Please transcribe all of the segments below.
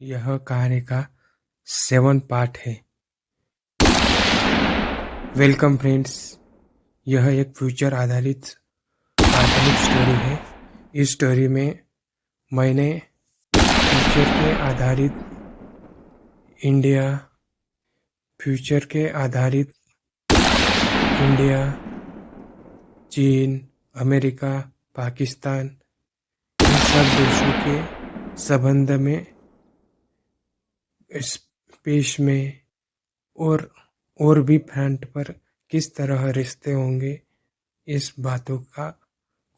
यह कहानी का 7 पार्ट है। वेलकम फ्रेंड्स, यह एक फ्यूचर आधारित काल्पनिक स्टोरी है। इस स्टोरी में मैंने फ्यूचर के आधारित इंडिया फ्यूचर के आधारित इंडिया, चीन, अमेरिका, पाकिस्तान इन सब देशों के संबंध में, स्पेस में और भी फ्रंट पर किस तरह रिश्ते होंगे, इस बातों का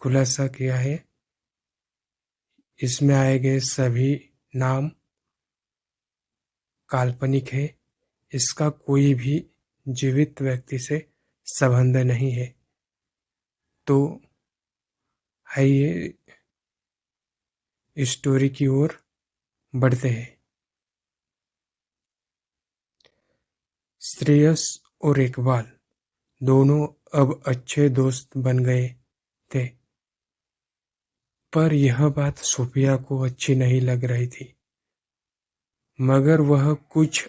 खुलासा किया है। इसमें आए गए सभी नाम काल्पनिक है। इसका कोई भी जीवित व्यक्ति से संबंध नहीं है। तो आइए इस स्टोरी की ओर बढ़ते हैं। श्रेयस और इकबाल दोनों अब अच्छे दोस्त बन गए थे, पर यह बात सोफिया को अच्छी नहीं लग रही थी। मगर वह कुछ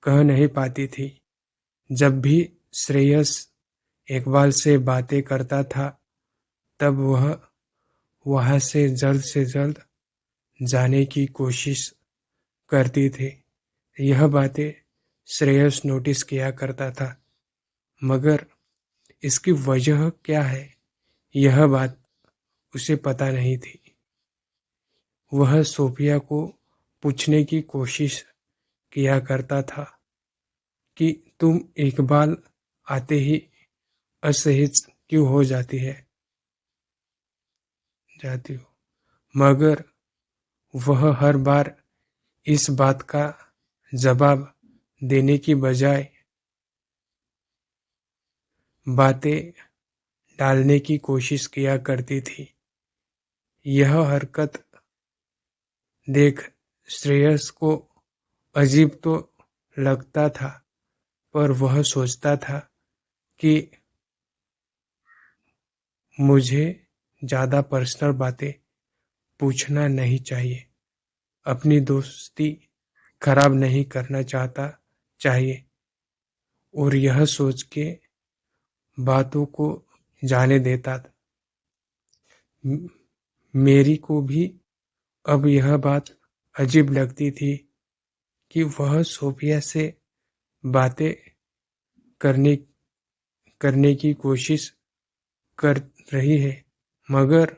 कह नहीं पाती थी। जब भी श्रेयस इकबाल से बातें करता था, तब वह वहां से जल्द जाने की कोशिश करती थी। यह बातें श्रेयस नोटिस किया करता था, मगर इसकी वजह क्या है, यह बात उसे पता नहीं थी। वह सोफिया को पूछने की कोशिश किया करता था कि तुम इकबाल आते ही असहज क्यों हो जाती हो, मगर वह हर बार इस बात का जवाब देने की बजाय बातें टालने की कोशिश किया करती थी। यह हरकत देख श्रेयस को अजीब तो लगता था, पर वह सोचता था कि मुझे ज्यादा पर्सनल बातें पूछना नहीं चाहिए। अपनी दोस्ती खराब नहीं करना चाहिए, और यह सोच के बातों को जाने देता था। मेरी को भी अब यह बात अजीब लगती थी कि वह सोफिया से बातें करने की कोशिश कर रही है, मगर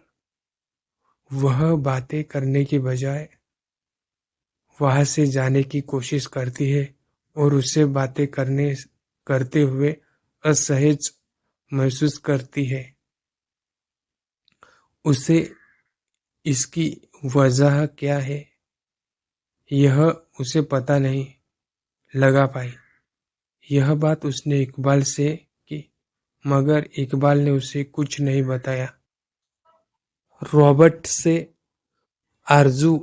वह बातें करने की बजाय वहां से जाने की कोशिश करती है और उससे बातें करते हुए असहज महसूस करती है। उसे इसकी वजह क्या है, यह उसे पता नहीं लगा पाई। यह बात उसने इकबाल से की, मगर इकबाल ने उसे कुछ नहीं बताया। रॉबर्ट से आरजू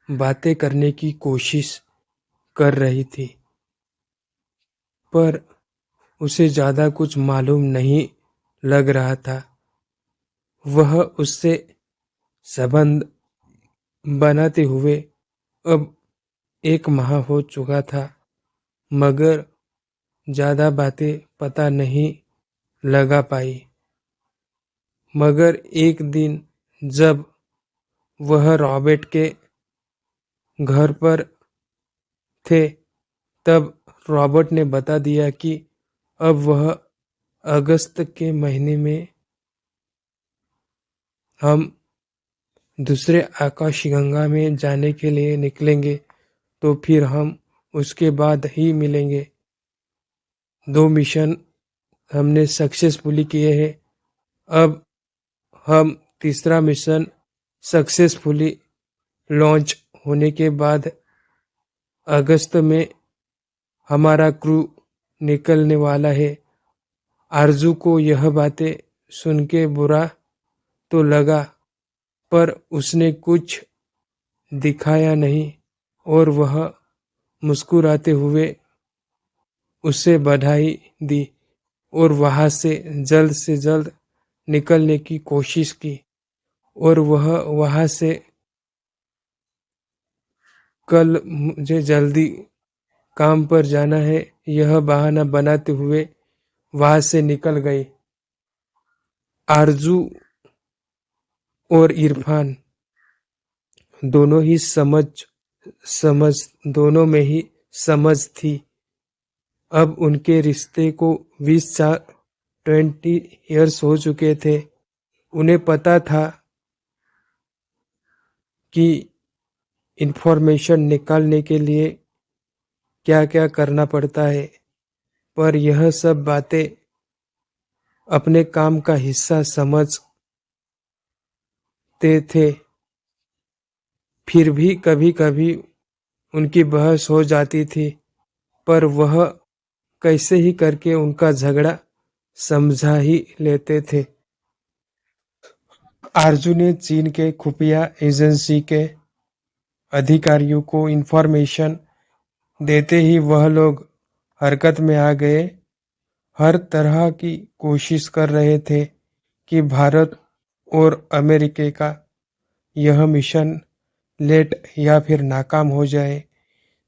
बातें करने की कोशिश कर रही थी, पर उसे ज्यादा कुछ मालूम नहीं लग रहा था। वह उससे संबंध बनाते हुए अब 1 माह हो चुका था, मगर ज्यादा बातें पता नहीं लगा पाई। मगर एक दिन जब वह रॉबर्ट के घर पर थे, तब रॉबर्ट ने बता दिया कि अब वह अगस्त के महीने में हम दूसरे आकाशगंगा में जाने के लिए निकलेंगे, तो फिर हम उसके बाद ही मिलेंगे। 2 मिशन हमने सक्सेसफुली किए हैं। अब हम तीसरा मिशन सक्सेसफुली लॉन्च होने के बाद अगस्त में हमारा क्रू निकलने वाला है। आरजू को यह बातें सुन के बुरा तो लगा, पर उसने कुछ दिखाया नहीं, और वह मुस्कुराते हुए उसे बधाई दी और वहां से जल्द निकलने की कोशिश की। और वह वहां से कल मुझे जल्दी काम पर जाना है, यह बहाना बनाते हुए वहां से निकल गई। आरजू और इरफान दोनों ही समझ दोनों में ही समझ थी। अब उनके रिश्ते को 20 ईयर्स हो चुके थे। उन्हें पता था कि इंफॉर्मेशन निकालने के लिए क्या क्या करना पड़ता है, पर यह सब बातें अपने काम का हिस्सा समझते थे। फिर भी कभी कभी उनकी बहस हो जाती थी, पर वह कैसे ही करके उनका झगड़ा समझा ही लेते थे। आरजू ने चीन के खुफिया एजेंसी के अधिकारियों को इंफॉर्मेशन देते ही वह लोग हरकत में आ गए। हर तरह की कोशिश कर रहे थे कि भारत और अमेरिका का यह मिशन लेट या फिर नाकाम हो जाए।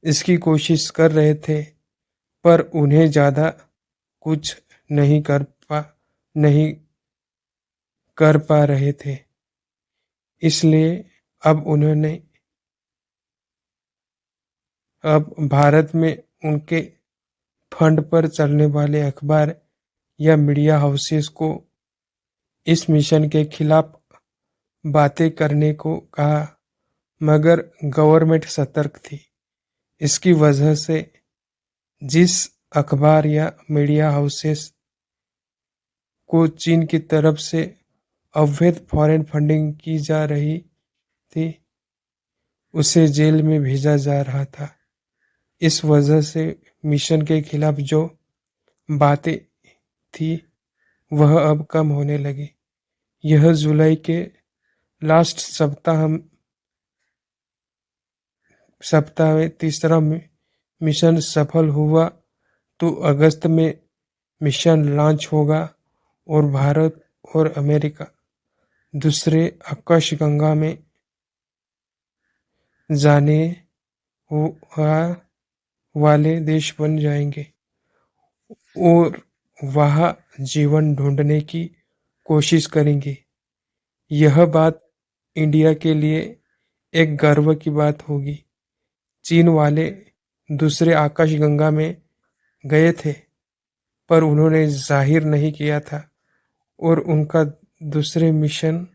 इसकी कोशिश कर रहे थे, पर उन्हें ज़्यादा कुछ नहीं कर पा रहे थे। इसलिए अब भारत में उनके फंड पर चलने वाले अखबार या मीडिया हाउसेस को इस मिशन के खिलाफ बातें करने को कहा, मगर गवर्नमेंट सतर्क थी। इसकी वजह से जिस अखबार या मीडिया हाउसेस को चीन की तरफ से अवैध फॉरेन फंडिंग की जा रही थी, उसे जेल में भेजा जा रहा था। इस वजह से मिशन के खिलाफ जो बातें थी वह अब कम होने लगी। यह जुलाई के लास्ट सप्ताह में तीसरा मिशन सफल हुआ तो अगस्त में मिशन लॉन्च होगा और भारत और अमेरिका दूसरे आकाशगंगा में जाने वाले देश बन जाएंगे और वहां जीवन ढूंढने की कोशिश करेंगे। यह बात इंडिया के लिए एक गर्व की बात होगी। चीन वाले दूसरे आकाशगंगा में गए थे, पर उन्होंने जाहिर नहीं किया था और उनका दूसरे मिशन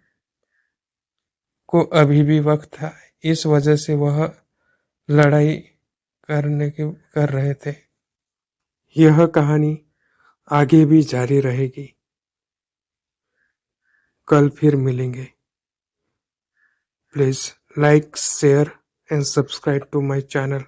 को अभी भी वक्त था। इस वजह से वह लड़ाई कर रहे थे। यह कहानी आगे भी जारी रहेगी। कल फिर मिलेंगे। Please like, share and subscribe to my channel.